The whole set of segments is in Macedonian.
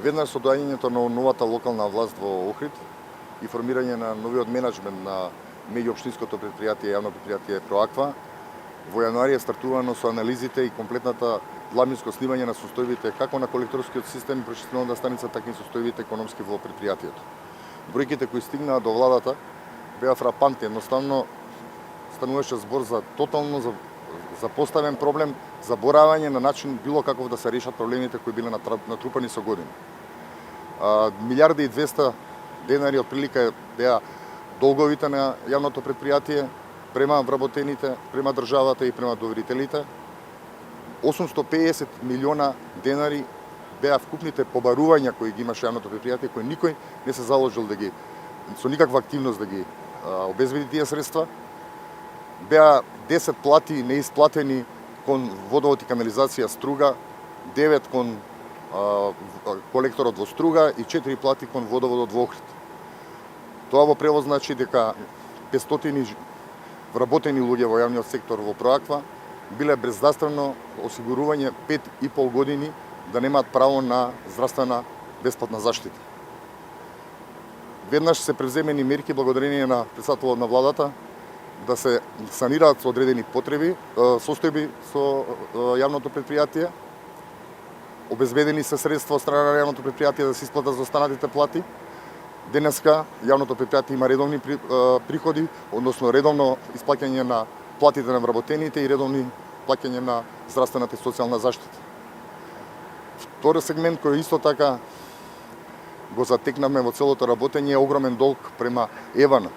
Веднаш со доаѓањето на новата локална власт во Охрид и формирање на новиот менеджмент на меѓуопштинското предпријатие, јавно предпријатие Проаква, во јануари е стартувано со анализите и комплетната длабинско снимање на состојбите како на колекторскиот систем и прочистителната станица, така и состојбите економски во предпријатието. Бројките кои стигнаа до владата беа фрапантни, едноставно стануваше збор за тотално запоставен проблем, заборавање на начин било каков да се решат проблемите кои биле натрупани со години. 1.200.000.000 денари отприлика беа долговите на јавното предпријатие према вработените, према државата и према доверителите. 850 милиона денари беа вкупните побарувања кои ги имаше јавното предпријатие, кои никој не се заложил да ги со никаква активност да ги обезбеди тие средства. Беа 10 плати неисплатени кон водовод и канализација Струга, 9 кон колекторот во Струга и 4 плати кон водоводот во Охрид. Тоа во превод значи дека 500 вработени луѓе во јавниот сектор во Проаква биле безздравствено осигурување 5,5 години да немаат право на здравствена бесплатна заштита. Веднаш се преземени мерки благодарение на председателот на владата да се санираат одредени потреби, состојби со јавното предпријатие. Обезбедени се средства од страна на јавното предпријатие да се исплатат за останатите плати. Денеска јавното предпријатие има редовни приходи, односно редовно исплаќање на платите на вработените и редовни плаќање на здравствената и социјална заштита. Втори сегмент кој исто така го затекнаме во целото работење е огромен долг према Евана.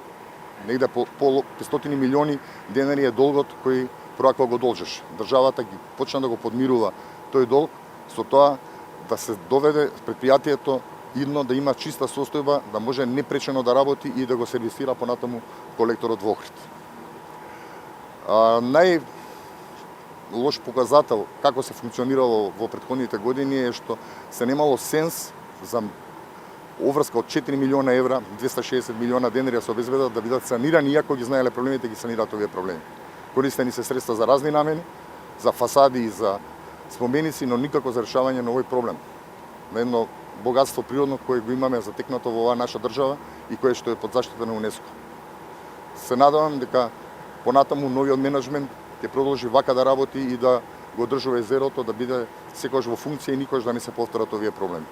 Негде по 500 милиони денари е долгот кој Проаква го должеше. Државата ги почна да го подмирува тој долг, со тоа да се доведе предпријатието идно да има чиста состојба, да може непречено да работи и да го сервисира понатаму колекторот во Охрид. Најлош показател како се функционирало во претходните години е што се немало сенс за оврска од 4 милиона евра, 260 милиона денари се обезбедат да бидат санирани, иако ги знаеле проблемите, ги санираат овие проблеми. Користени се средства за разни намени, за фасади и за споменици, но никако за решавање на овој проблем. На едно богатство природно кое го имаме затекнато во оваа наша држава и кое што е под заштита на УНЕСКО. Се надевам дека понатаму новиот менеджмент ќе продолжи вака да работи и да го одржува езерото, да биде секогаш во функција и никогаш да не се повторат овие проблеми.